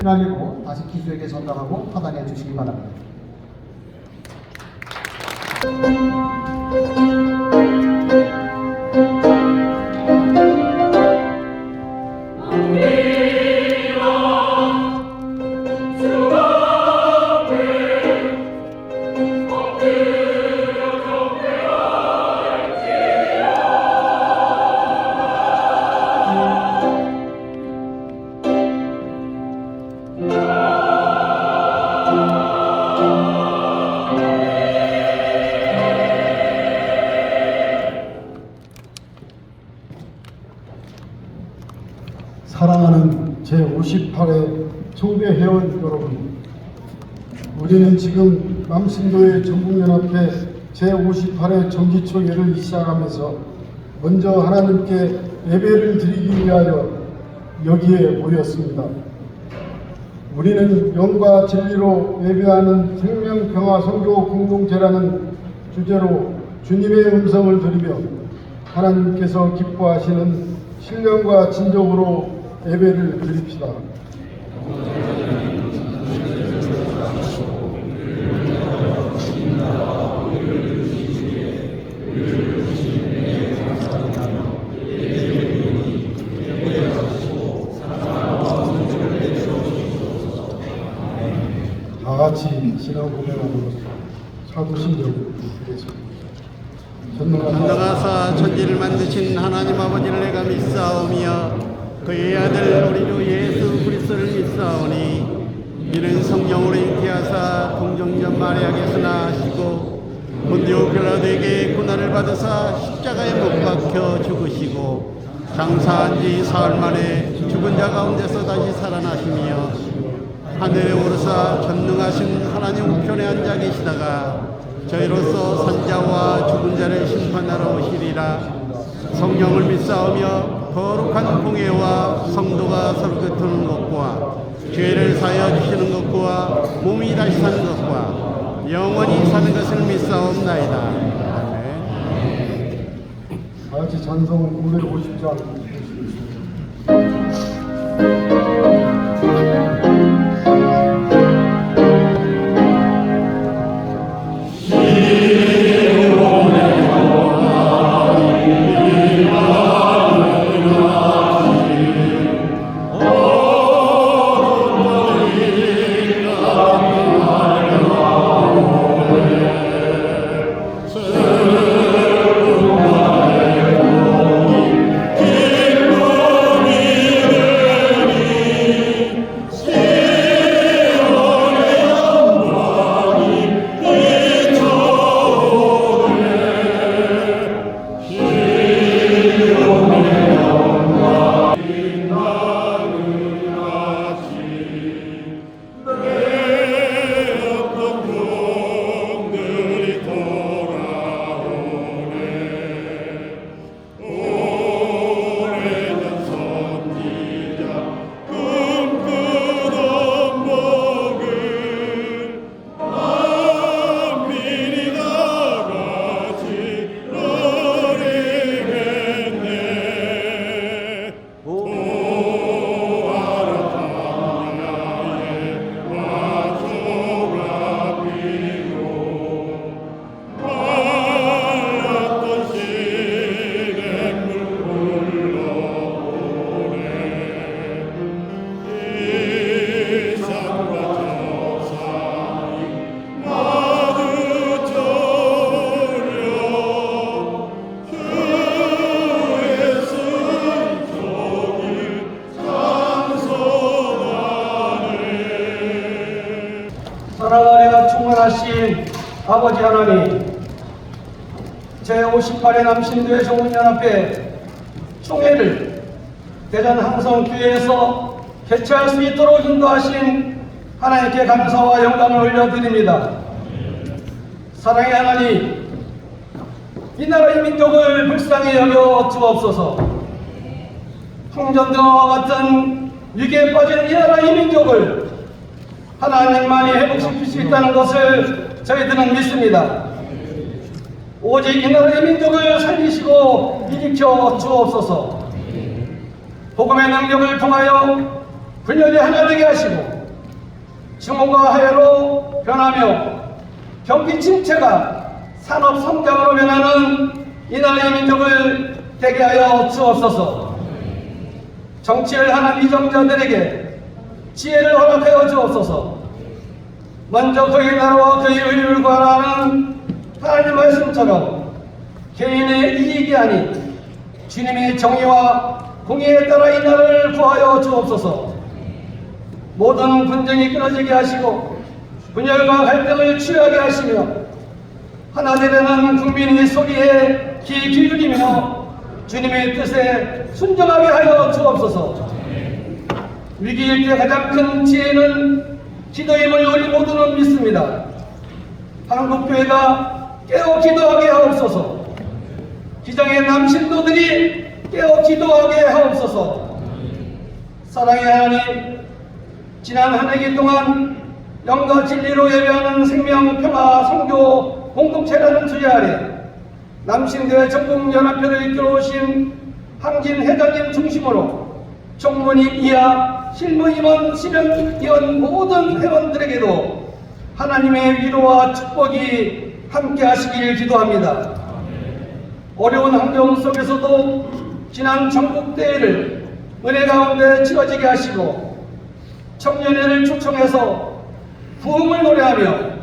휘날리고 다시 기수에게 전달하고 파단해 주시기 바랍니다. 사랑하는 제58회 총회 회원 여러분, 우리는 지금 남신도의 전국연합회 제58회 정기총회를 시작하면서 먼저 하나님께 예배를 드리기 위하여 여기에 모였습니다. 우리는 영과 진리로 예배하는 생명평화 선교 공동체라는 주제로 주님의 음성을 들으며 하나님께서 기뻐하시는 신령과 진정으로 예배를 드립시다. 다 같이 신앙 고백함으로써 사도신경을 드리겠습니다. 전능하사 천지를 만드신 하나님 아버지를 내가 믿사오며 그의 아들 우리 주 예수 그리스도를 믿사오니 이는 성령으로 잉태하사 동정녀 마리아에게서 나시고 본디오 빌라도에게 고난을 받으사 십자가에 못 박혀 죽으시고 장사한 지 사흘 만에 죽은 자 가운데서 다시 살아나시며 하늘에 오르사 전능하신 하나님 우편에 앉아 계시다가 저희로서 산자와 죽은 자를 심판하러 오시리라. 성령을 믿사오며 거룩한 공예와 성도가 서로 교토는 것과 죄를 사하여 주시는 것과 몸이 다시 사는 것과 영원히 사는 것을 믿사옵나이다. 아멘. 다 같이 찬송 950장 사랑하여 충만하신 아버지 하나님, 제58회 남신도의 정훈연합회 총회를 대전 항성교회에서 개최할 수 있도록 인도하신 하나님께 감사와 영광을 올려드립니다. 사랑의 하나님, 이 나라의 민족을 불쌍히 여겨 주옵소서. 풍전등화와 같은 위기에 빠진 이 나라의 민족을 하나님만이 회복시킬 수 있다는 것을 저희들은 믿습니다. 오직 이 나라의 민족을 살리시고 일으켜 주옵소서. 복음의 능력을 통하여 분열이 하나 되게 하시고 증오가 화해로 변하며 경기 침체가 산업 성장으로 변하는 이 나라의 민족을 되게 하여 주옵소서. 정치를 하는 이정자들에게 지혜를 허락하여 주옵소서. 먼저 그의 나라와 그의 의를 구하라는 하나님 말씀처럼 개인의 이익이 아닌 주님의 정의와 공의에 따라 이 나라를 구하여 주옵소서. 모든 분쟁이 끊어지게 하시고 분열과 갈등을 취하게 하시며 하나 되려는 국민의 소리에 귀 기울이며 주님의 뜻에 순종하게 하여 주옵소서. 위기일 때 가장 큰 지혜는 기도임을 우리 모두는 믿습니다. 한국교회가 깨어 기도하게 하옵소서. 기장의 남신도들이 깨어 기도하게 하옵소서. 사랑의 하나님, 지난 한 해기 동안 영과 진리로 예배하는 생명, 평화, 성교 공동체라는 주제 아래 남신대회 전국연합회를 이끌어오신 항진 회장님 중심으로 총무님 이하 실무임원, 실행위원 모든 회원들에게도 하나님의 위로와 축복이 함께 하시길 기도합니다. 어려운 환경 속에서도 지난 전국대회를 은혜 가운데 치러지게 하시고 청년회를 초청해서 부흥을 노래하며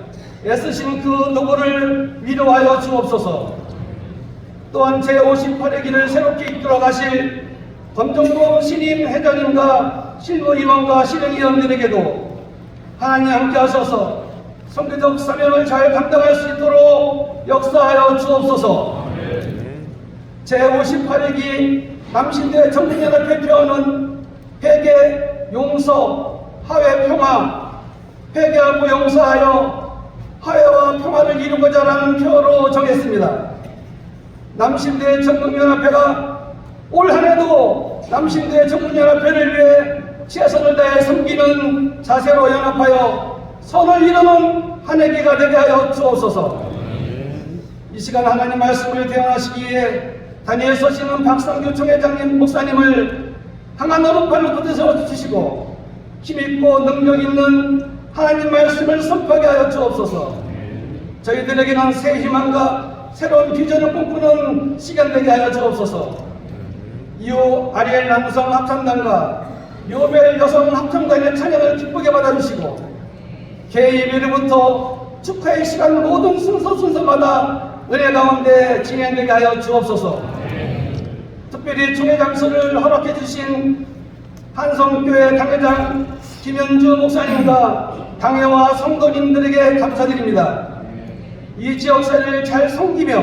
애쓰신 그 노고를 위로하여 주옵소서. 또한 제58회기를 새롭게 이끌어 가실 검정범 신임 회장님과 실무임원과 실행위원들에게도 하나님 함께 하셔서 선교적 사명을 잘 감당할 수 있도록 역사하여 주옵소서. 제58회기 남신대 전국연합회 표어는 회개, 용서, 화해, 평화, 회개하고 용서하여 화해와 평화를 이루고자 라는 표어로 정했습니다. 남신대 전국연합회가 올 한해도 남신대 전국연합회를 위해 최선을 다해 섬기는 자세로 연합하여 선을 이루는 한 해기가 되게 하여 주옵소서. 이 시간 하나님 말씀을 대언하시기 위해 단위에 서시는 박상규 총회장님 목사님을 강한 오른팔로 붙여서 주시고 힘있고 능력 있는 하나님 말씀을 선포하게 하여 주옵소서. 저희들에게는 새 희망과 새로운 비전을 꿈꾸는 시간 되게 하여 주옵소서. 이후 아리엘 남성 합창단과 요벨 여성 합창단의 찬양을 기쁘게 받아주시고 개예배로부터 축하의 시간 모든 순서마다 은혜 가운데 진행되게 하여 주옵소서. 특별히 총회 장소를 허락해 주신 한성교회 당회장 김현주 목사님과 당회와 성도님들에게 감사드립니다. 이 지역사회를 잘 섬기며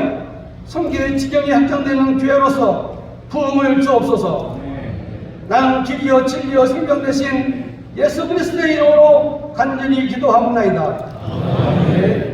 섬길 지경이 확장되는 교회로서 부흥을 주옵소서. 나는 길이요 진리요 생명 되신 예수 그리스도의 이름으로 간절히 기도하옵나이다. 네.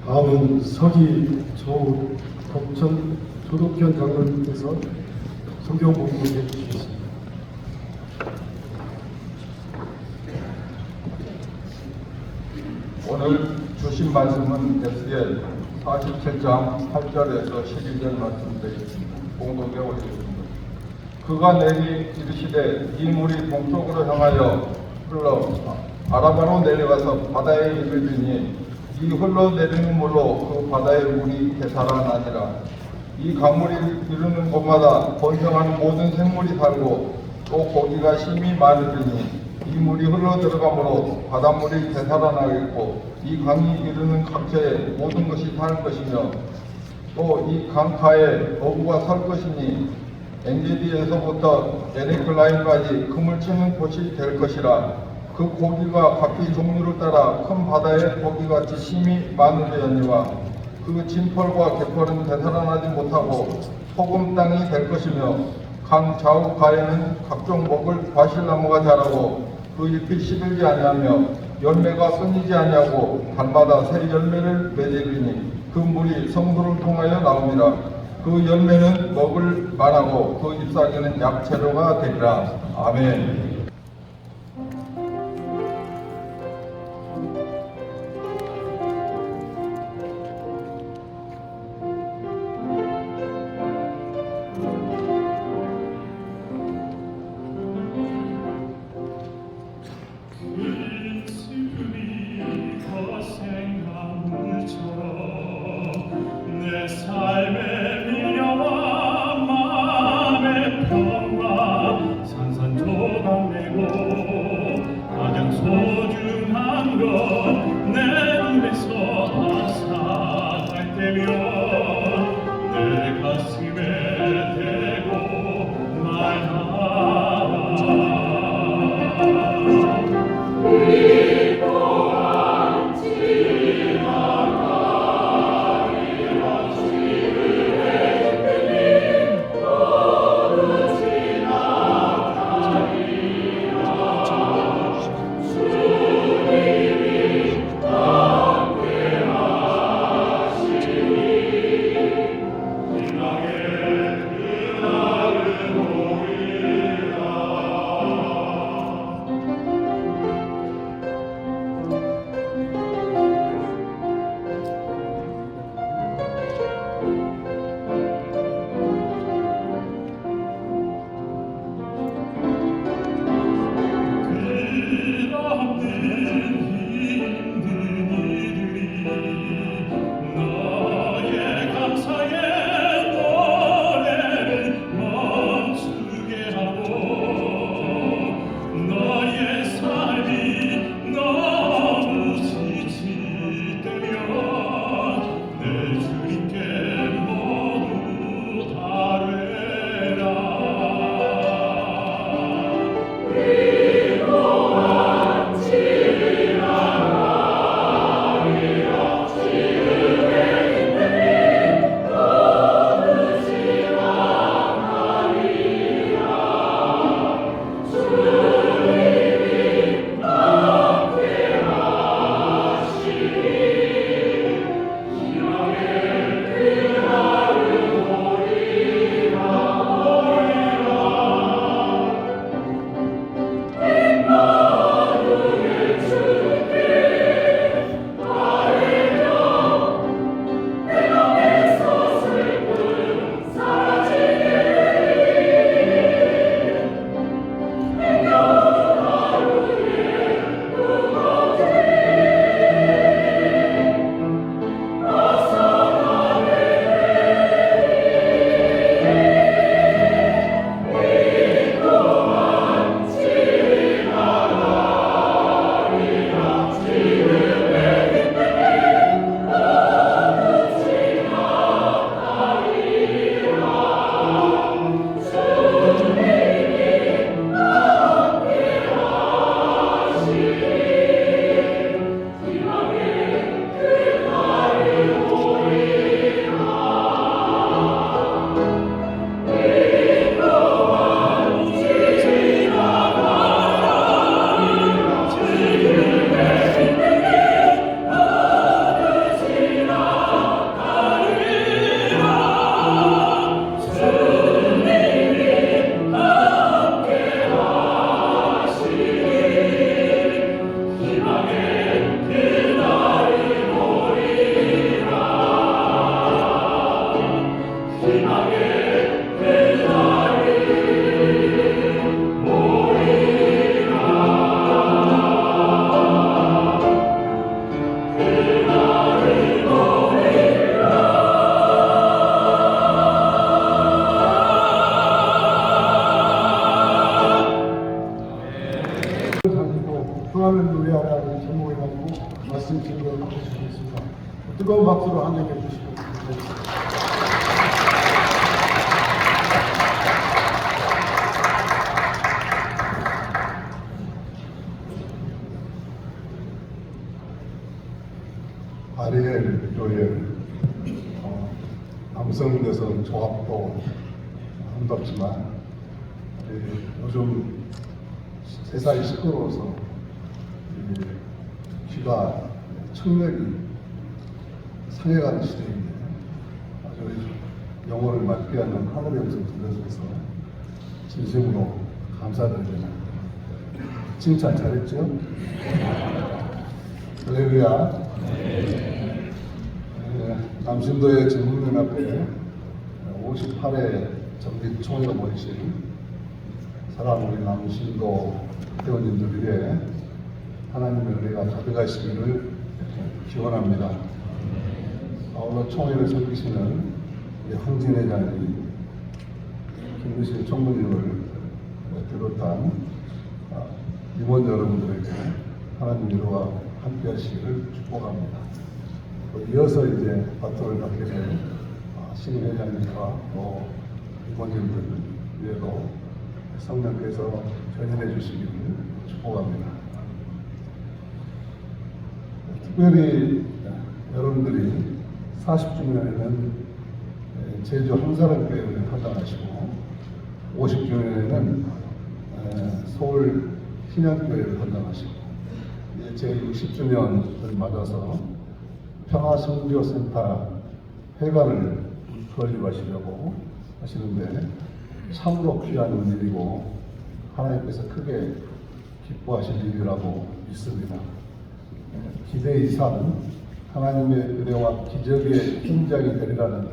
다음은 서기 덕천 조덕현 장로님께서 성경 공부해 주시겠습니다. 오늘 주신 말씀은 에스겔 47장 8절에서 11절 말씀되겠습니다. 공동에 올리겠습니다. 그가 내리 이르시되 이 물이 동쪽으로 향하여 흘러 아라바로 내려가서 바다에 이르더니 이 흘러내리는 물로 그 바다의 물이 되살아나니라. 이 강물이 이르는 곳마다 번성하는 모든 생물이 살고 또 고기가 심히 많으리니 이 물이 흘러들어가므로 바닷물이 되살아나겠고 이 강이 이르는 각처에 모든 것이 살 것이며 또 이 강가에 어부가 설 것이니 엔게디에서부터 에네클라인까지 그물 치는 곳이 될 것이라. 그 고기가 각기 종류를 따라 큰 바다의 고기같이 심히 많으리언니와 그 진펄과 갯벌은 되살아나지 못하고 소금 땅이 될 것이며 강 좌우 가에는 각종 먹을 과실나무가 자라고 그 잎이 시들지 아니하며 열매가 끊이지 아니하고 달마다 새 열매를 맺으리니 그 물이 성도를 통하여 나옵니다. 그 열매는 먹을 만하고 그 잎사귀는 약재료가 되리라. 아멘. 내 삶에 밀려와 마음의 평화 산산조각 내고 가장 소중한 것 내 눈에서 아삭할 때면 내 가슴에 대고 말하라 평안을 노래하라는 제목을 가지고 말씀 진행을 해주시겠습니다. 뜨거운 박수로 환영해 주시고 남성 조합도 한답지만 요즘 세상이 시끄러워서 귀가 청력이 상해가는 시대인데 아주 영혼을 맑게 하는 하늘의 음성 들려줘서 진심으로 감사드립니다. 칭찬 잘했죠? 할렐루야. 남신도의 전국민 앞에 58회 정기총회가 모이신 사랑하는 우리 남신도 회원님들 위해 하나님의 은혜가 가득하시기를 기원합니다. 오늘 총회를 섬기시는 황진회장이 김무실 총무님을 비롯한 임원 여러분들에게 하나님 위로와 함께 하시기를 축복합니다. 이어서 이제 바토를 받게 된 신회장님과 또 임원님들 위에도 성령께서 전인해 주시기를 축복합니다. 특별히 여러분들이 40주년에는 제주 한사랑교회를 활동하시고 50주년에는 서울 신양교회를 활동하시고 제 60주년을 맞아서 평화선교센터 회관을 건립하시려고 하시는데 참으로 귀한 일이고 하나님께서 크게 기뻐하실 일이라고 믿습니다. 기대 이상 하나님의 은혜와 기적의 현장이 되리라는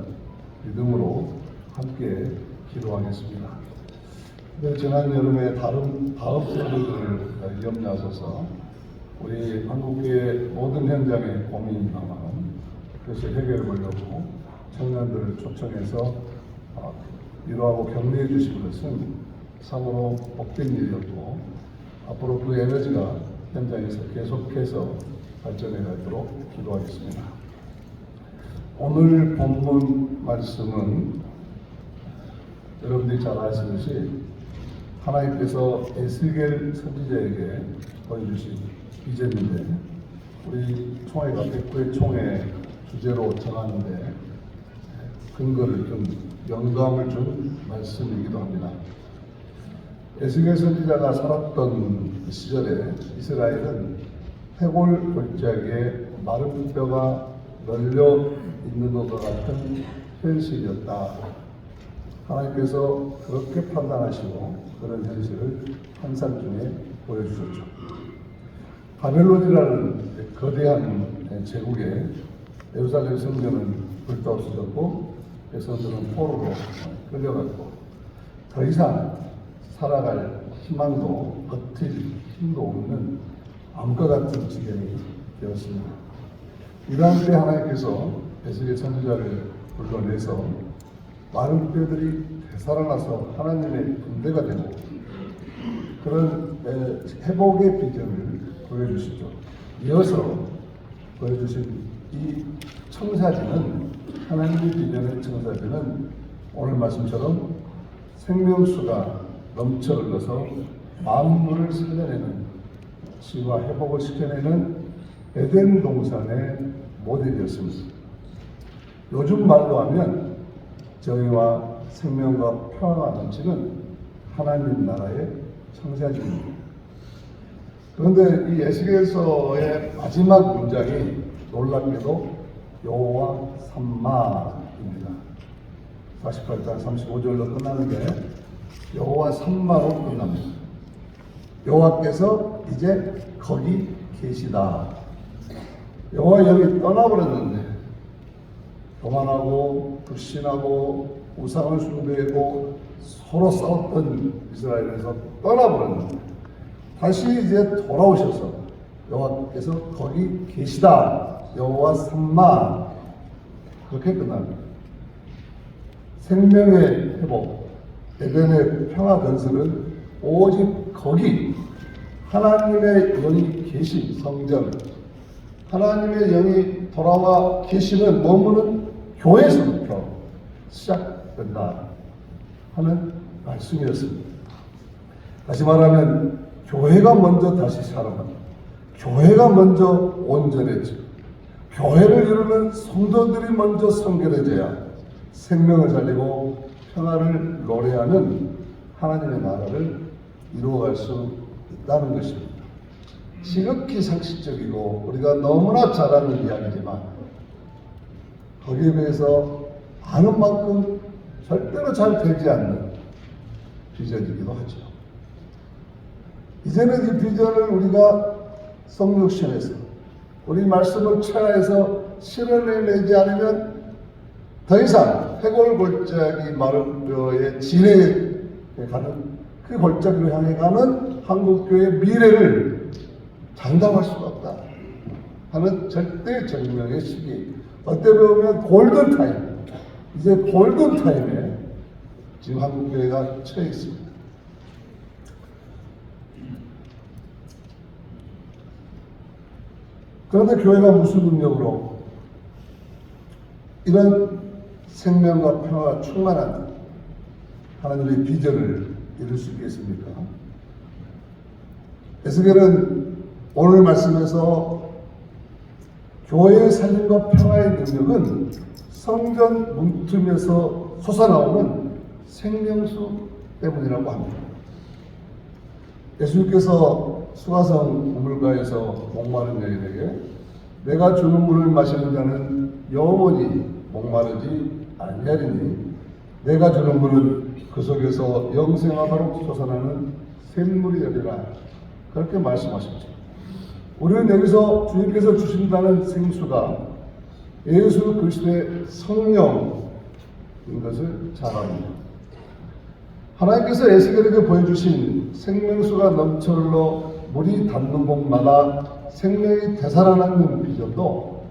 믿음으로 함께 기도하겠습니다. 지난 여름에 다음 설교들을 염려하셔서 우리 한국교회 모든 현장의 고민이 남아 그것을 해결해 보려고 청년들을 초청해서 위로하고 격려해 주신 것은 참으로 복된 일이었고 앞으로 그 에너지가 현장에서 계속해서 발전해 가도록 기도하겠습니다. 오늘 본문 말씀은 여러분들이 잘 아시듯이 하나님께서 에스겔 선지자에게 보여주신 비전인데 우리 총회가 109회 총회 주제로 정하는데 근거를 좀 영감을 준 말씀이기도 합니다. 에스겔 선지자가 살았던 시절에 이스라엘은 해골 골짜기에 마른 뼈가 널려 있는 것과 같은 현실이었다. 하나님께서 그렇게 판단하시고 그런 현실을 환상 중에 보여주셨죠. 바벨론이라는 거대한 제국에 예루살렘 성전은 불타없어졌고 백성들은 포로로 끌려갔고 더 이상 살아갈 희망도 버틸 힘도 없는 암과 같은 지경이 되었습니다. 이러한 때 하나님께서 에스겔 선지자를 불러내서 많은 뼈들이 되살아나서 하나님의 군대가 되고 그런 회복의 비전을 보여주시죠. 이어서 보여주신 이 청사진은 하나님의 비전의 청사진은 오늘 말씀처럼 생명수가 넘쳐 흘러서 만물을 살려내는 치유와 회복을 시켜내는 에덴 동산의 모델이었습니다. 요즘 말로 하면 정의와 생명과 평화가 넘치는 하나님 나라의 청사진입니다. 그런데 이 에스겔서의 마지막 문장이 놀랍게도 여호와 삼마입니다. 48장 35절로 끝나는데 여호와 삼마로 끝납니다. 여호와께서 이제 거기 계시다. 여호와 영이 떠나버렸는데 교만하고 불신하고 우상을 숭배하고 서로 싸웠던 이스라엘에서 떠나버렸는데 다시 이제 돌아오셔서 여호와께서 거기 계시다. 여호와 삼마 그렇게 끝납니다. 생명의 회복, 에덴의 평화 건설은 오직 거기 하나님의 영이 계신 성전, 하나님의 영이 돌아와 계시는 머무는 교회에서부터 시작된다 하는 말씀이었습니다. 다시 말하면 교회가 먼저 다시 살아납니다. 교회가 먼저 온전해지고 교회를 이루는 성도들이 먼저 성결해져야 생명을 살리고 평화를 노래하는 하나님의 나라를 이루어갈 수 있다는 것입니다. 지극히 상식적이고 우리가 너무나 잘 아는 이야기지만 거기에 비해서 아는 만큼 절대로 잘 되지 않는 비전이기도 하죠. 이제는 이 비전을 우리가 성육신에서 우리 말씀을 체화해서 실현해내지 않으면 더 이상 해골골짜기 마름표의 진해에 가는 그 골짜기로 향해 가는 한국교회의 미래를 장담할 수가 없다 하는 절대 정명의 시기, 어떻게 보면 골든타임, 이제 골든타임에 지금 한국교회가 처해 있습니다. 그런데 교회가 무슨 능력으로 이런 생명과 평화가 충만한 하나님의 비전을 이룰 수 있겠습니까? 에스겔은 오늘 말씀에서 교회의 살림과 평화의 능력은 성전 문틈에서 솟아나오는 생명수 때문이라고 합니다. 예수님께서 수가성 우물가에서 목마른 여인에게 내가 주는 물을 마시는 자는 영원히 목마르지 아니하리니 내가 주는 물은 그 속에서 영생하도록 솟아나는 샘물이 되리라, 그렇게 말씀하셨죠. 우리는 여기서 주님께서 주신다는 생수가 예수 그리스도의 성령인 것을 잘 압니다. 하나님께서 에스겔에게 보여주신 생명수가 넘쳐 흘러 물이 닿는 곳마다 생명이 되살아나는 비전도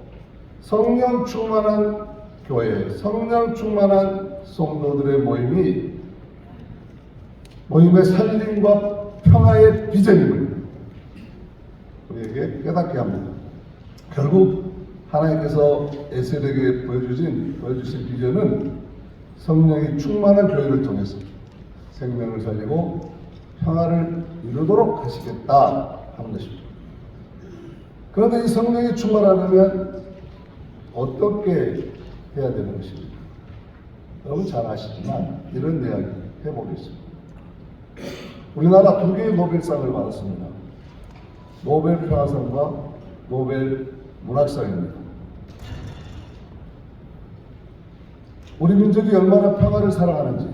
성령 충만한 교회, 성령 충만한 성도들의 모임의 살림과 평화의 비전임을 우리에게 깨닫게 합니다. 결국 하나님께서 에스겔에게 보여주신 비전은 성령이 충만한 교회를 통해서 생명을 살리고 평화를 이루도록 하시겠다 하는 것입니다. 그런데 이 성령이 충만하려면 어떻게 해야 되는 것입니까? 여러분 잘 아시지만 이런 이야기 해보겠습니다. 우리나라 2개의 노벨상을 받았습니다. 노벨 평화상과 노벨 문학상입니다. 우리 민족이 얼마나 평화를 사랑하는지,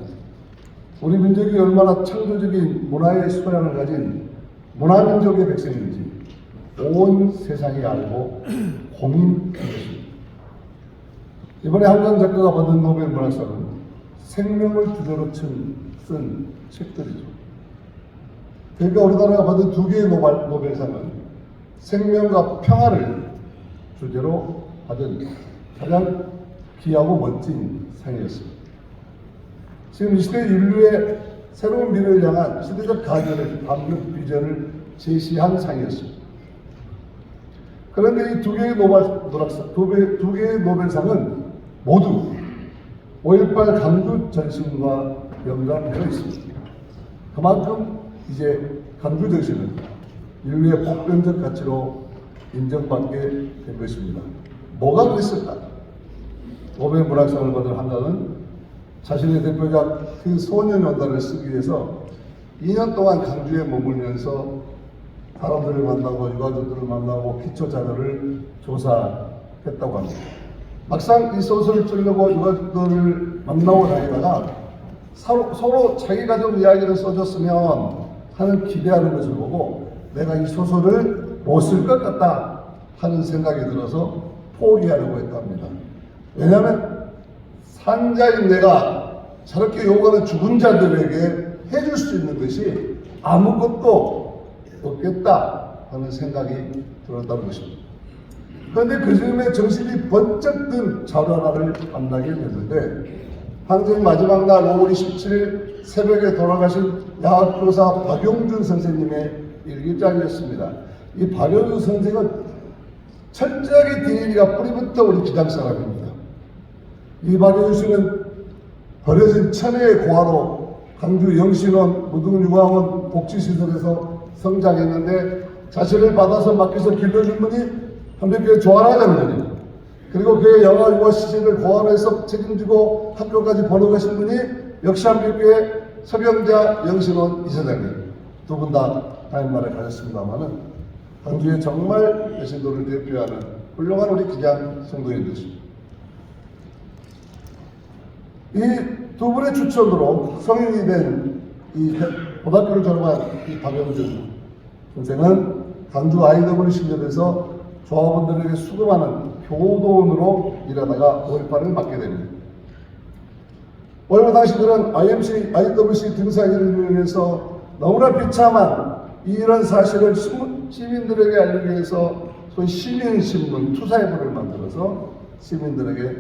우리 민족이 얼마나 창조적인 문화의 소양을 가진 문화민족의 백성인지 온 세상이 알고 고민한 것입니다. 이번에 한강 작가가 받은 노벨 문학상은 생명을 주제로 쓴 책들이죠. 그러니까 우리나라가 받은 2개의 노벨상은 생명과 평화를 주제로 받은 가장 귀하고 멋진 상이었습니다. 지금 이 시대 인류의 새로운 미래를 향한 시대적 가전을 담는 비전을 제시한 상이었습니다. 그런데 이 2개의 두 개의 노벨상은 모두 5.18 강주 전신과 연관되어 있습니다. 그만큼 이제 강주 전신은 인류의 보편적 가치로 인정받게 된 것입니다. 뭐가 그랬을까? 노벨 문학상을 받은 한강은 자신의 대표작 그 소년연단을 쓰기 위해서 2년 동안 강주에 머물면서 사람들을 만나고 유가족들을 만나고 기초 자료를 조사했다고 합니다. 막상 이 소설을 쓰려고 유가족들을 만나고 다니다가 서로 자기 가족 이야기를 써줬으면 하는 기대하는 것을 보고 내가 이 소설을 못 쓸 것 같다 하는 생각이 들어서 포기하려고 했답니다. 왜냐하면 산자인 내가 저렇게 요구하는 죽은 자들에게 해줄 수 있는 것이 아무것도 없겠다 하는 생각이 들었다는 것입니다. 그런데 그 즈음에 정신이 번쩍 든 자료 하나를 만나게 됐는데 항쟁 마지막 날 5월 27일 새벽에 돌아가신 야학교사 박용준 선생님의 일기장이었습니다. 이 박용준 선생은 철저하게 DNA가 뿌리부터 우리 기장 사람입니다. 이 박용준 씨는 버려진 천혜의 고아로 강주 영신원 무등유아원 복지시설에서 성장했는데 자신을 받아서 맡겨서 길러준 분이 한백교회 조아라 장로님, 그리고 그의 영어 유아 시절을 고아원에서 책임지고 학교까지 번호가신 분이 역시 한빛교회 서병자 영신원 이사장님 두 분 다 담임말을 가졌습니다만은 광주의 정말 여신도를 대표하는 훌륭한 우리 기장 성도님들이십니다. 이 두 분의 추천으로 성인이 된 이 고등학교를 졸업한 이 박영준 선생은 광주 IWC협에서 조합원들에게 수금하는 교도원으로 일하다가 5.18을 맞게 됩니다. 5.18 당시 그런 IWC 등사기를 위해서 너무나 비참한 이런 사실을 시민들에게 알리기 위해서 소위 시민신문 투사회부를 만들어서 시민들에게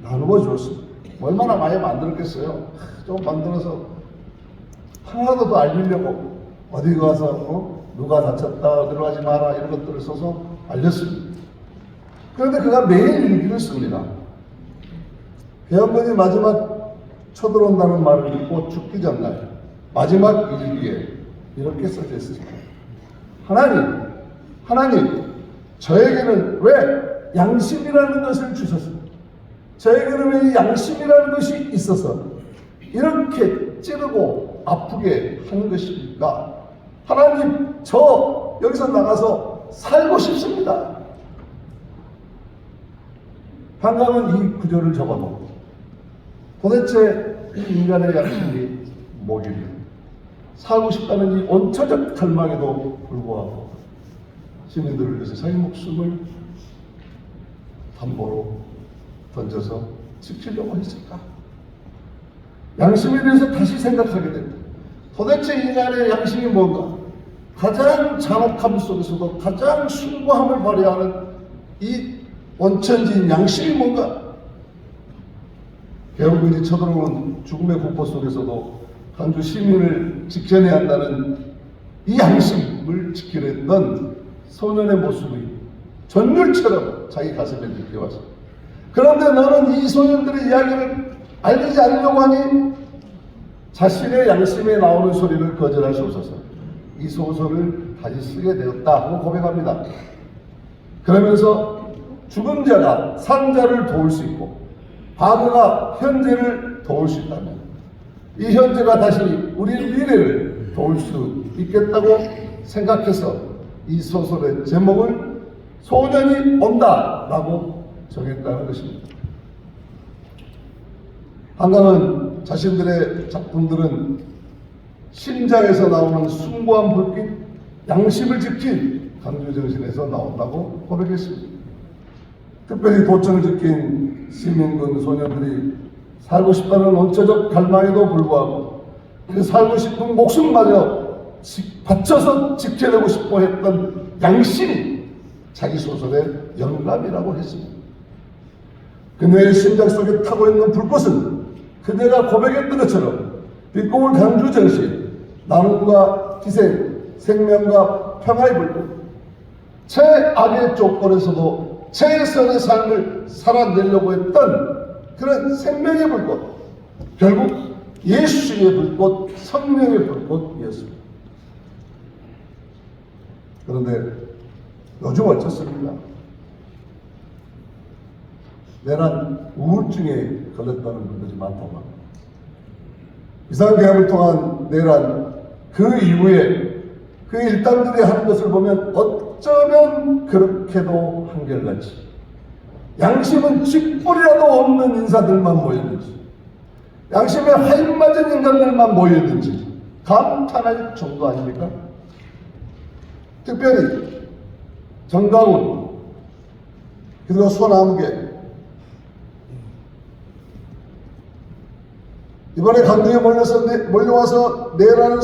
나누어 주었습니다. 얼마나 많이 만들었겠어요. 좀 만들어서 하나도 더 알리려고 어디 가서 누가 다쳤다 어디로 가지 마라 이런 것들을 써서 알렸습니다. 그런데 그가 매일 일기를 씁니다. 배원군이 마지막 쳐들어온다는 말을 듣고 죽기 전날 마지막 일기에 이렇게 써져 있습니다. 하나님, 저에게는 왜 양심이라는 것을 주셨습니까? 저에게는 왜 양심이라는 것이 있어서 이렇게 찌르고 아프게 하는 것입니까? 하나님, 저 여기서 나가서 살고 싶습니다. 한강은 이 구절을 적어도 도대체 이 인간의 양심이 뭐길래 살고 싶다는 이 원초적 갈망에도 불구하고 시민들을 위해서 자기 목숨을 담보로 던져서 지키려고 했을까? 양심에 대해서 다시 생각하게 됩니다. 도대체 인간의 양심이 뭔가? 가장 잔혹함 속에서도 가장 숭고함을 발휘하는 이 원천지인 양심이 뭔가? 배원군이 쳐들어오는 죽음의 공포 속에서도 광주 시민을 지켜내야 한다는 이 양심을 지키려던 소년의 모습이 전율처럼 자기 가슴에 느껴왔습니다. 그런데 너는 이 소년들의 이야기를 알리지 않으려고 하니 자신의 양심에 나오는 소리를 거절할 수 없어서 이 소설을 다시 쓰게 되었다 하고 고백합니다. 그러면서 죽은 자가 산 자를 도울 수 있고 과거가 현재를 도울 수 있다면 이 현재가 다시 우리 미래를 도울 수 있겠다고 생각해서 이 소설의 제목을 소년이 온다라고 정했다는 것입니다. 한강은 자신들의 작품들은 심장에서 나오는 숭고한 불빛, 양심을 지킨 강조정신에서 나온다고 고백했습니다. 특별히 도청을 지킨 시민군 소년들이 살고 싶다는 원초적 갈망에도 불구하고 그 살고 싶은 목숨마저 바쳐서 지켜내고 싶어 했던 양심이 자기 소설의 영감이라고 했습니다. 그녀의 심장 속에 타고 있는 불꽃은 그녀가 고백했던 것처럼 빛고울 강주 정신, 나눔과 희생, 생명과 평화의 불꽃, 최악의 조건에서도 최선의 삶을 살아내려고 했던 그런 생명의 불꽃, 결국 예수의 불꽃, 성령의 불꽃이었습니다. 그런데 요즘 어쩌습니까? 내란 우울증에 걸렸다는 분들이 많다고 합니다. 비상계엄을 통한 내란 그 이후에 그 일당들이 하는 것을 보면 어쩌면 그렇게도 한결같이 양심은 쥐뿔이라도 없는 인사들만 모였는지 양심에 하인맞은 인간들만 모였는지 감탄할 정도 아닙니까? 특별히 정강훈 그리고 손아무개 이번에 강릉에 몰려와서 내란을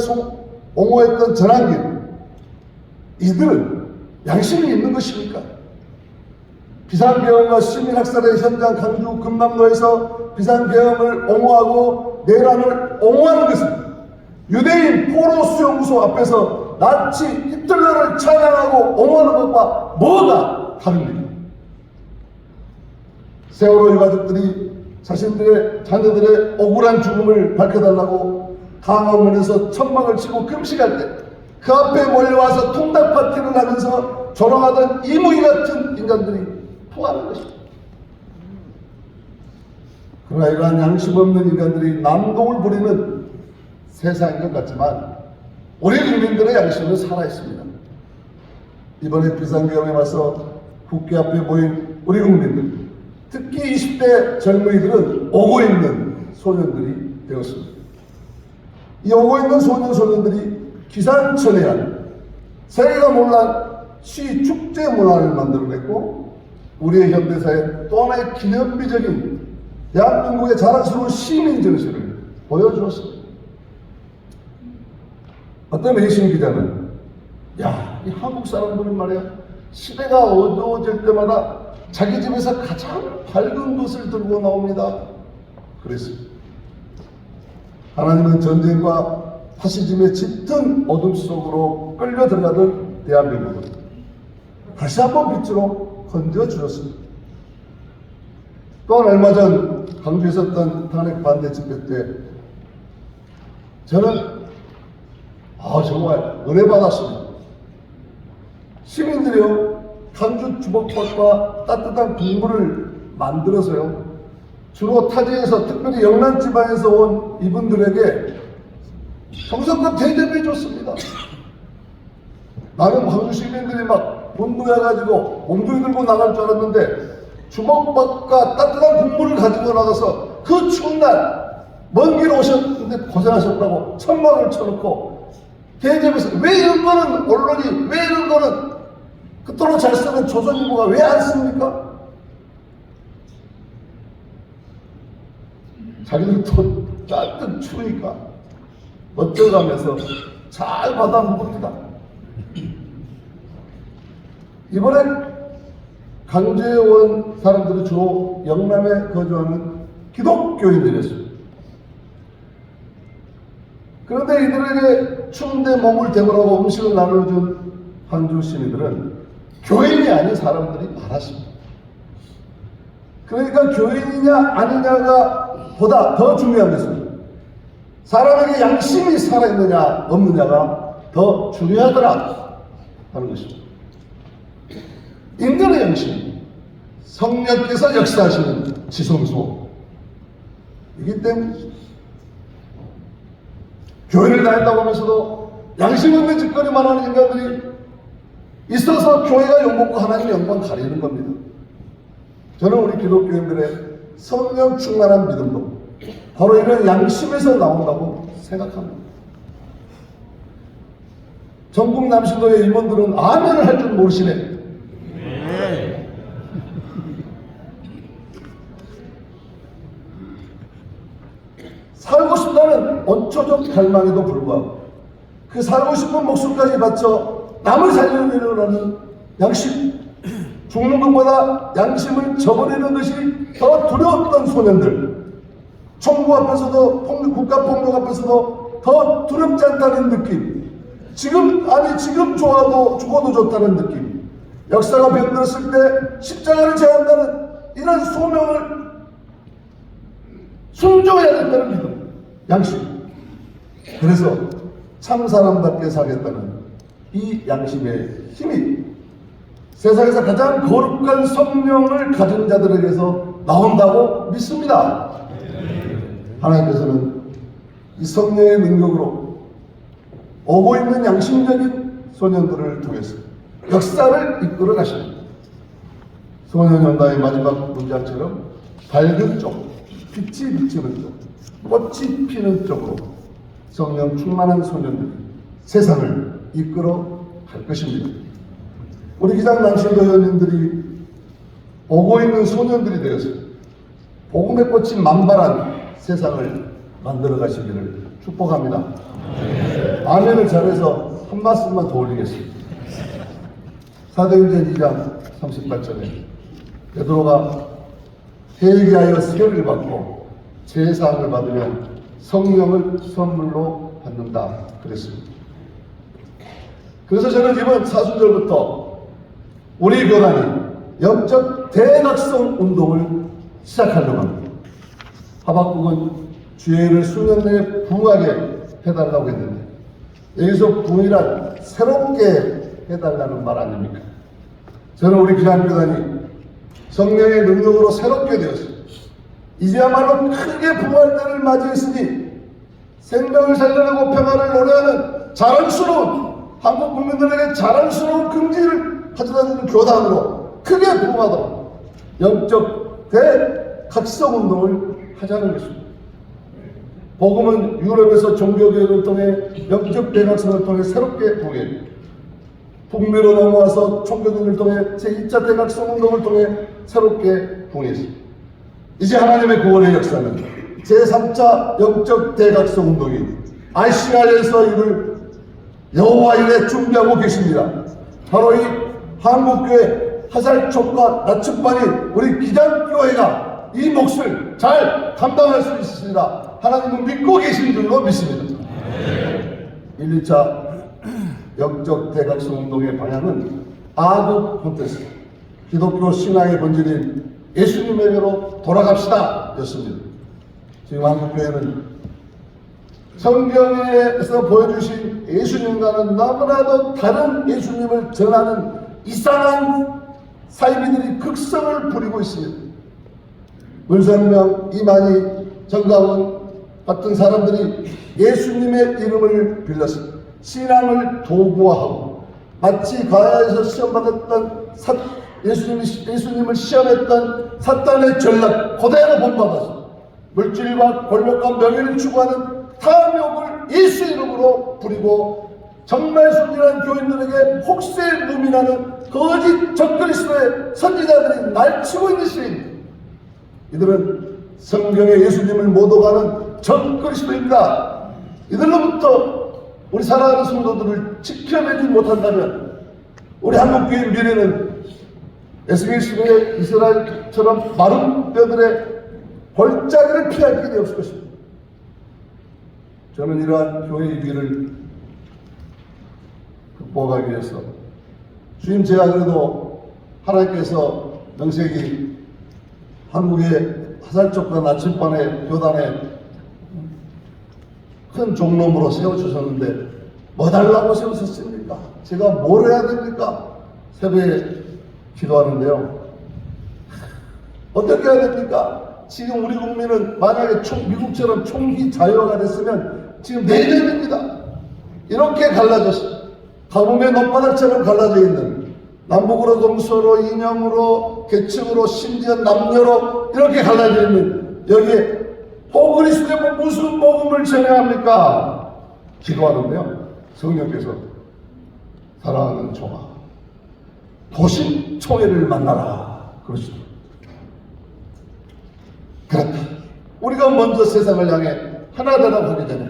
옹호했던 전한길 이들은 양심이 있는 것입니까? 비상계엄과 시민학살의 현장 강주 금남로에서 비상계엄을 옹호하고 내란을 옹호하는 것은 유대인 포로 수용소 앞에서 나치 히틀러를 찬양하고 옹호하는 것과 뭐가 다릅니까? 세월호 유가족들이 자신들의 자녀들의 억울한 죽음을 밝혀달라고 강화문에서 천막을 치고 금식할 때 그 앞에 몰려와서 통닭 파티를 하면서 조롱하던 이무기 같은 인간들이 토하는 것입니다. 그러나 이러한 양심 없는 인간들이 난동을 부리는 세상인 것 같지만 우리 국민들의 양심은 살아있습니다. 이번에 비상계엄에 맞서 국회 앞에 모인 우리 국민들, 특히 20대 젊은이들은 오고 있는 소년들이 되었습니다. 이 오고 있는 소년들이 기상천외한 세계가 몰란 시축제 문화를 만들어냈고 우리의 현대사의 또 하나의 기념비적인 대한민국의 자랑스러운 시민 정신을 보여주었습니다. 어떤 외신 기자는 이 한국 사람들은 말이야 시대가 어두워질 때마다 자기 집에서 가장 밝은 것을 들고 나옵니다. 그랬습니다. 하나님은 전쟁과 파시즘의 짙은 어둠 속으로 끌려 들어가던 대한민국을 다시 한번 빛으로 건져주셨습니다. 또한 얼마 전 광주에 있었던 탄핵 반대 집회 때 저는 정말 은혜 받았습니다. 시민들이요 광주 주먹밥과 따뜻한 국물을 만들어서요 주로 타지에서 특별히 영남 지방에서 온 이분들에게 정성껏 대접해 줬습니다. 나는 광주 시민들이 막 분노해가지고 몽둥이 들고 나갈 줄 알았는데 주먹밥과 따뜻한 국물을 가지고 나가서 그 추운 날 먼 길 오셨는데 고생하셨다고 천막을 쳐놓고 대접해서 왜 이런 거는 언론이 왜 이런 거는 그토록 잘 쓰는 조선일보가 왜 안 씁니까? 자기들도 따뜻 추우니까 멋져가면서 잘 받아 먹습니다. 이번엔 강주에 온 사람들이 주로 영남에 거주하는 기독교인들이었습니다. 그런데 이들에게 추운데 몸을 데우라고 음식을 나눠준 광주 시민들은 교인이 아닌 사람들이 많았습니다. 그러니까 교인이냐 아니냐가 보다 더 중요한 것은 사람에게 양심이 살아있느냐 없느냐가 더 중요하더라 하는 것입니다. 인간의 양심, 성령께서 역사하시는 지성소이기 때문에 교회를 다닌다고 하면서도 양심 없는 짓거리만 하는 인간들이 있어서 교회가 욕먹고 하나님의 영광 가리는 겁니다. 저는 우리 기독교인들의 성령 충만한 믿음도 바로 이런 양심에서 나온다고 생각합니다. 전국 남신도의 임원들은 아멘을 할 줄 모르시네. 살고 싶다는 원초적 갈망에도 불구하고 그 살고 싶은 목숨까지 바쳐 남을 살려내려는 양심, 죽는 것보다 양심을 저버리는 것이 더 두려웠던 소년들, 총구 앞에서도 국가폭력 앞에서도 더 두렵지 않다는 느낌, 지금 좋아도 죽어도 좋다는 느낌, 역사가 변들었을 때 십자가를 제한다는 이런 소명을 순종해야 된다는 믿음, 양심. 그래서 참 사람답게 살겠다는 이 양심의 힘이 세상에서 가장 거룩한 성령을 가진 자들에게서 나온다고 믿습니다. 하나님께서는 이 성령의 능력으로 오고 있는 양심적인 소년들을 통해서 역사를 이끌어 가십니다. 소년연단의 마지막 문장처럼 밝은 쪽, 빛이 비치는 쪽, 꽃이 피는 쪽으로 성령 충만한 소년들이 세상을 이끌어 갈 것입니다. 우리 기장 남신도 회원님들이 오고 있는 소년들이 되어서 복음의 꽃이 만발한 세상을 만들어 가시기를 축복합니다. 아멘을 잘해서 한 말씀만 더 올리겠습니다. 사도행전 2장 38절에 베드로가 회개하여 세례를 받고 제사함을 받으면 성령을 선물로 받는다 그랬습니다. 그래서 저는 이번 사순절부터 우리 교단이 영적 대각성 운동을 시작하려고 합니다. 하박국은 주의를 수년 내에 부하게 해달라고 했는데 여기서 부이란 새롭게 해달라는 말 아닙니까? 저는 우리 기독교단이 성령의 능력으로 새롭게 되었습니다. 이제야말로 크게 부활 때를 맞이했으니 생명을 살려내고 평화를 노래하는 자랑스러운 한국 국민들에게 자랑스러운 긍지를 가져다주는 교단으로 크게 부흥하도록 영적 대각성운동을 하자는 것입니다. 복음은 유럽에서 종교개혁을 통해 영적 대각성을 통해 새롭게 부흥했습니다. 북미로 넘어와서 종교개혁을 통해 제2차 대각성운동을 통해 새롭게 부흥했습니다. 이제 하나님의 구원의 역사는 제3차 영적 대각성운동이 아시아에서 이를 여호와 이래 준비하고 계십니다. 바로 이 한국교회 화살촉과 나침반인 우리 기장교회가 이 몫을 잘 감당할 수 있으리라 하나님은 믿고 계신 줄로 믿습니다. 1, 2차 영적 대각성운동의 방향은 아드 콘테스트, 기독교 신앙의 본질인 예수님에게로 돌아갑시다 였습니다. 지금 한국교회는 성경에서 보여주신 예수님과는 너무나도 다른 예수님을 전하는 이상한 사이비들이 극성을 부리고 있습니다. 문선명, 이만희, 정가원 같은 사람들이 예수님의 이름을 빌려서 신앙을 도구화하고 마치 가야에서 시험받았던 예수님을 시험했던 사탄의 전략 그대로 본받아서 물질과 권력과 명예를 추구하는 탐욕을 예수 이름으로 부리고 정말 순진한 교인들에게 혹세무민하는 거짓 적그리스도의 선지자들이 날치고 있는 시대입니다. 이들은 성경의 예수님을 모독하는 적그리스도입니다. 이들로부터 우리 사랑하는 성도들을 지켜내지 못한다면 우리 한국교회 미래는 에스겔시대의 이스라엘처럼 마른 뼈들의 골짜기를 피할 길이 없을 것입니다. 저는 이러한 교회의 위기를 극복하기 위해서 주님 제가 그래도 하나님께서 명색이 한국의 화살촉과 나침반의 교단에 큰 종놈으로 세워주셨는데 뭐 달라고 세우셨습니까? 제가 뭘 해야 됩니까? 새벽에 기도하는데요. 어떻게 해야 됩니까? 지금 우리 국민은 만약에 미국처럼 총기 자유화가 됐으면 지금 내년입니다. 이렇게 갈라졌어요. 가뭄의 논바닥처럼 갈라져 있는 남북으로 동서로 이념으로 계층으로 심지어 남녀로 이렇게 갈라져 있는 여기에 그리스도의 무슨 복음을 전해야 합니까? 기도하는데요. 성령께서 사랑하는 종아 도심 총회를 만나라 그러시죠. 그렇다. 우리가 먼저 세상을 향해 하나 되라고 하기 전에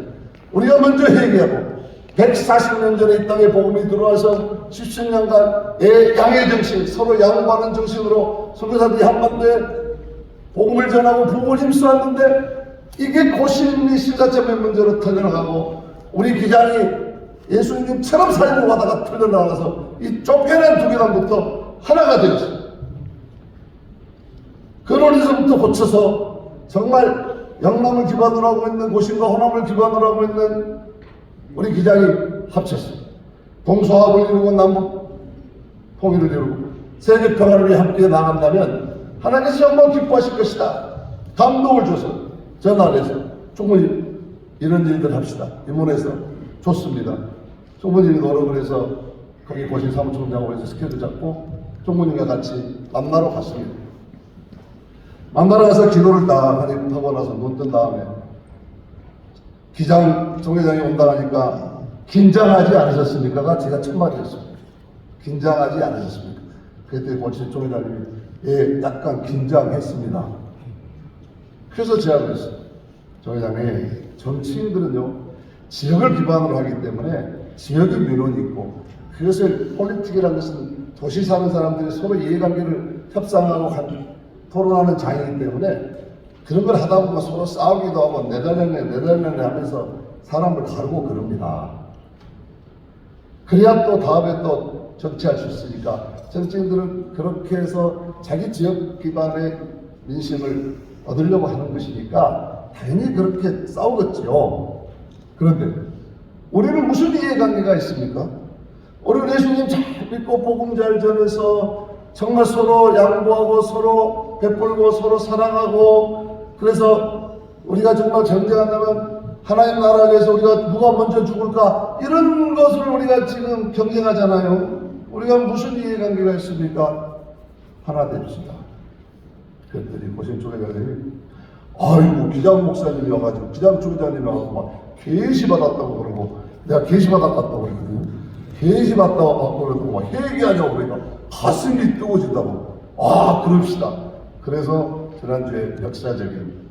우리가 먼저 회개하고 140년 전에 이 땅에 복음이 들어와서 17년간 양의 정신, 서로 양보하는 정신으로 선교사들이 한반도에 복음을 전하고 부흥을 힘써왔는데 이게 고심리 신사점의 문제로 털려나가고 우리 기장이 예수님처럼 살고 가다가 털려나가서 이 쫓겨난 두 교단부터 하나가 되었어요. 근원에서부터 고쳐서 정말 영남을 기반으로 하고 있는 고심과 호남을 기반으로 하고 있는 우리 기장이 합쳤어요. 동서합을 이루고 남북 통일을 이루고 세계 평화를 위해 함께 나간다면 하나님께서 정말 기뻐하실 것이다. 감동을 줘서 전화를 해서 충분히 이런 일들 합시다. 임원에서 좋습니다. 총무님이 노력을 해서 거기 고심 사무총장으로 해서 스케줄 잡고 총무님과 같이 만나러 갔습니다. 만나러 가서 기도를 딱 하고 나서 눈 뜬 다음에 기장 총회장이 온다 하니까 긴장하지 않으셨습니까가 제가 첫 말이었습니다. 긴장하지 않으셨습니까? 그때 고심 총회장님이 예, 약간 긴장했습니다. 그래서 제가 그랬어요. 총회장님, 정치인들은요 지역을 기반으로 하기 때문에 지역의 민원이 있고 그것을 폴리틱이라는 것은 도시 사는 사람들이 서로 이해관계를 협상하고 토론하는 장이기 때문에 그런 걸 하다 보면 서로 싸우기도 하고 내달려내 하면서 사람을 가르고 그럽니다. 그래야 또 다음에 또 정치할 수 있으니까 정치인들은 그렇게 해서 자기 지역 기반의 민심을 얻으려고 하는 것이니까 당연히 그렇게 싸우겠지요. 그런데 우리는 무슨 이해관계가 있습니까? 우리는 예수님 잘 믿고 복음 잘 전해서 정말 서로 양보하고 서로 베풀고 서로 사랑하고 그래서 우리가 정말 전쟁한다면 하나님 나라를 위해서 우리가 누가 먼저 죽을까 이런 것을 우리가 지금 경쟁하잖아요. 우리가 무슨 이해관계가 있습니까? 하나 됩시다. 그랬더니 고신초대교장님이 아이고 기장 목사님이 와가지고 기장 총장님이 와서 막 계시 받았다고 그러고 내가 계시 받았다고 그랬거든요. 계시 받았다고 그러고 막 회개하자고 그러니까 가슴이 뜨거워진다고. 아 그럽시다. 그래서 지난주에 역사적인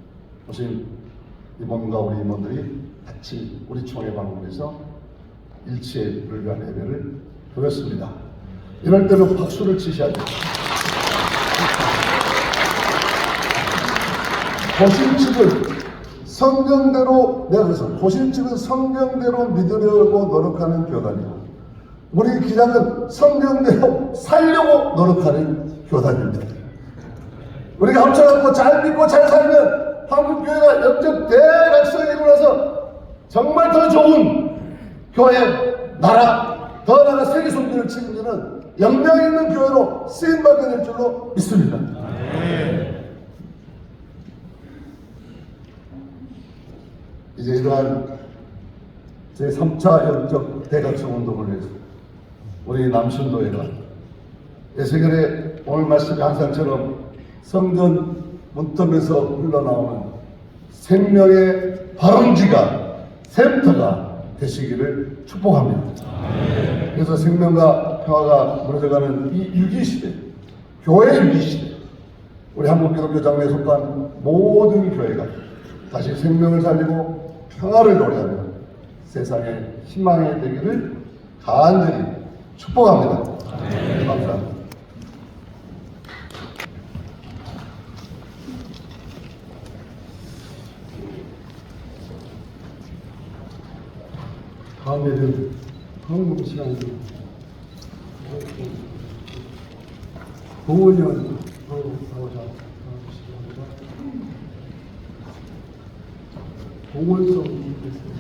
오신 임원과 우리 임원들이 같이 우리 총회 방문해서 일치에 불교한 예배를 드렸습니다. 이럴 때는 박수를 치셔야죠. 고신 측은 성경대로, 내가 그래서 고신 측은 성경대로 믿으려고 노력하는 교단이고, 우리 기장은 성경대로 살려고 노력하는 교단입니다. 우리가 합쳐갖고 잘 믿고 잘 살면 한국교회가 영적 대각성이 일어나서 정말 더 좋은 교회, 나라, 더 나아가 세계 선교를 책임지는 역량 있는 교회로 쓰임받게 될 줄로 믿습니다. 이제 이러한 제3차 영적 대각성 운동을 위해서 우리 남신도회가 에스겔의 오늘 말씀이 항상처럼 성전 문턱에서 흘러나오는 생명의 발원지가 샘터가 되시기를 축복합니다. 그래서 생명과 평화가 무너져가는 이 위기시대, 교회 위기시대, 우리 한국기독교 장로에 속한 모든 교회가 다시 생명을 살리고 평화를 노래하며 세상의 희망이 되기를 간절히 축복합니다. 감사합니다. 다음에는 헌금 시간입니다. 공원위원 나오자 나와주시기 바랍니다. 공원성 있겠습니다.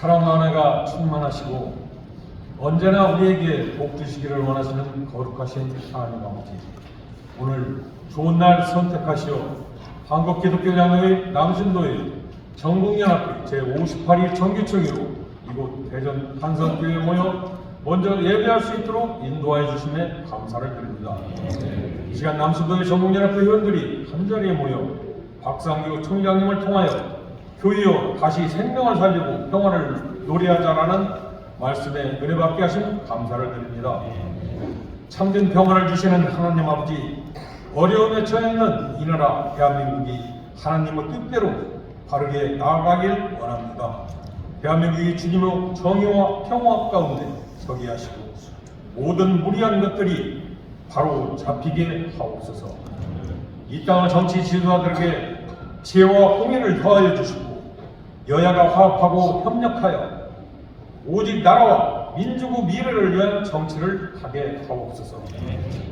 사랑 안에가 충만하시고 언제나 우리에게 복 주시기를 원하시는 거룩하신 하나님 아버지, 오늘 좋은 날 선택하시어 한국기독교장로회 남신도의 전국연합회 제58일 정기총회로 이곳 대전 한성교회에 모여 먼저 예배할 수 있도록 인도하여 주심에 감사를 드립니다. 이 시간 남신도의 전국연합회 회원들이 한자리에 모여 박상규 총회장님을 통하여 교회여 다시 생명을 살리고 평화를 노래하자라는 말씀에 은혜 받게 하심 감사를 드립니다. 참된 평화를 주시는 하나님 아버지, 어려움에 처해 있는 이 나라 대한민국이 하나님의 뜻대로 바르게 나아가길 원합니다. 대한민국이 주님의 정의와 평화 가운데 서게 하시고 모든 무리한 것들이 바로 잡히게 하옵소서. 이 땅의 정치 지도자들에게 지혜와 공의를 더하여 주시고 여야가 화합하고 협력하여 오직 나라와 민족의 미래를 위한 정치를 하게 하옵소서.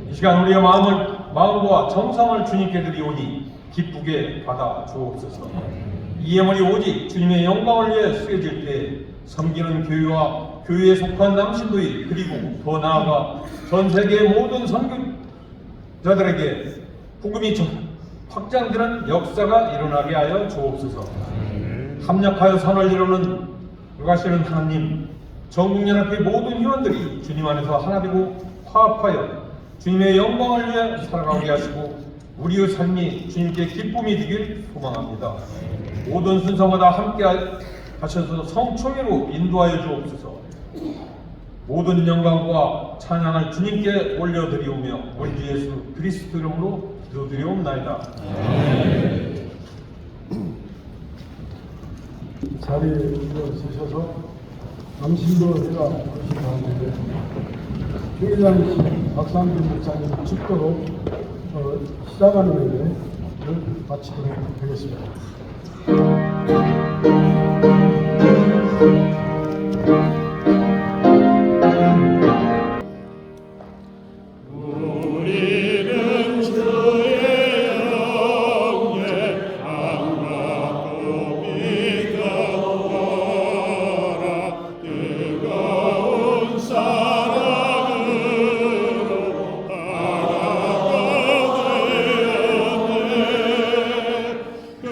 이 시간 우리의 마음과 정성을 주님께 드리오니 기쁘게 받아 주옵소서. 이 예물이 오직 주님의 영광을 위해 쓰여질 때 섬기는 교회와 교회에 속한 남신도의 그리고 더 나아가 전 세계의 모든 선교자들에게 복음이 확장되는 역사가 일어나게 하여 주옵소서. 합력하여 선을 이루는 그가시는 하나님, 전국연합회 모든 회원들이 주님 안에서 하나 되고 화합하여 주님의 영광을 위해 살아가게 하시고 우리의 삶이 주님께 기쁨이 되길 소망합니다. 모든 순서마다 함께 하셔서 성총회로 인도하여 주옵소서. 모든 영광과 찬양을 주님께 올려드리오며 우리 주 예수 그리스도 이름으로 기도드리옵나이다. 자리에 일어서셔서 남신도 회가 오신 가운데 교회장이신 박상규 목사님 축도로 시작하는 예배를 마치도록 하겠습니다. 우리는 주의 영에 감격이 가오라. 뜨거운 사랑으로 알아가되었네. 그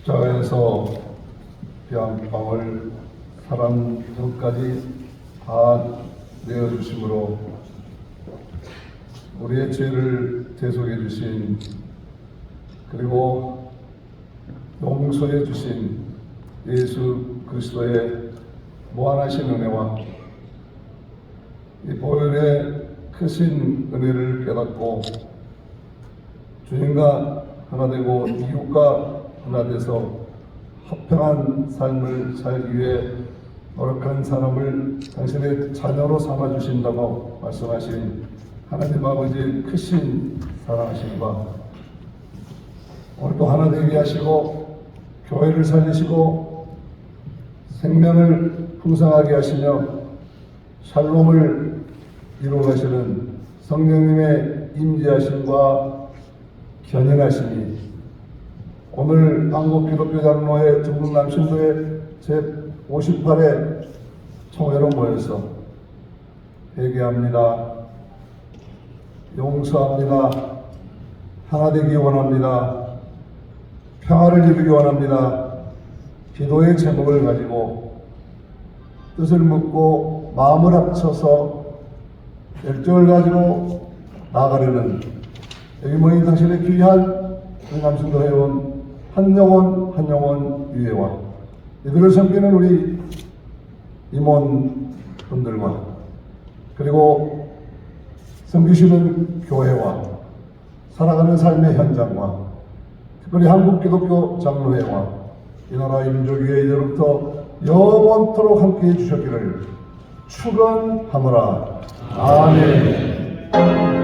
십자가에서 피 한 방울 사람 눈까지 다 내어주심으로 우리의 죄를 대속해 주신, 그리고 용서해 주신 예수 그리스도의 무한하신 은혜와 이 보혈의 크신 은혜를 깨닫고 주님과 하나 되고 이웃과 하나 돼서 화평한 삶을 살기 위해 노력한 사람을 당신의 자녀로 삼아주신다고 말씀하신 하나님 아버지의 크신 사랑하심과 오늘도 하나 되게 하시고 교회를 살리시고 생명을 풍성하게 하시며 샬롬을 이루어가시는 성령님의 임재하심과 견인하심이 오늘 한국기독교 장로회 중국남신도의 제58회 총회로 모여서 회개합니다. 용서합니다. 하나 되기 원합니다. 평화를 이루기 원합니다. 기도의 제목을 가지고 뜻을 묻고 마음을 합쳐서 열정을 가지고 나아가려는 여기 모인 당신의 귀한 우리 남순도 회원 한 영혼 위에와 이들을 섬기는 우리 임원분들과 그리고 섬기시는 교회와 살아가는 삶의 현장과 특별히 한국기독교 장로회와 이 나라의 민족 위에 이제부터 영원토록 함께해 주셨기를 축원하노라. 아멘.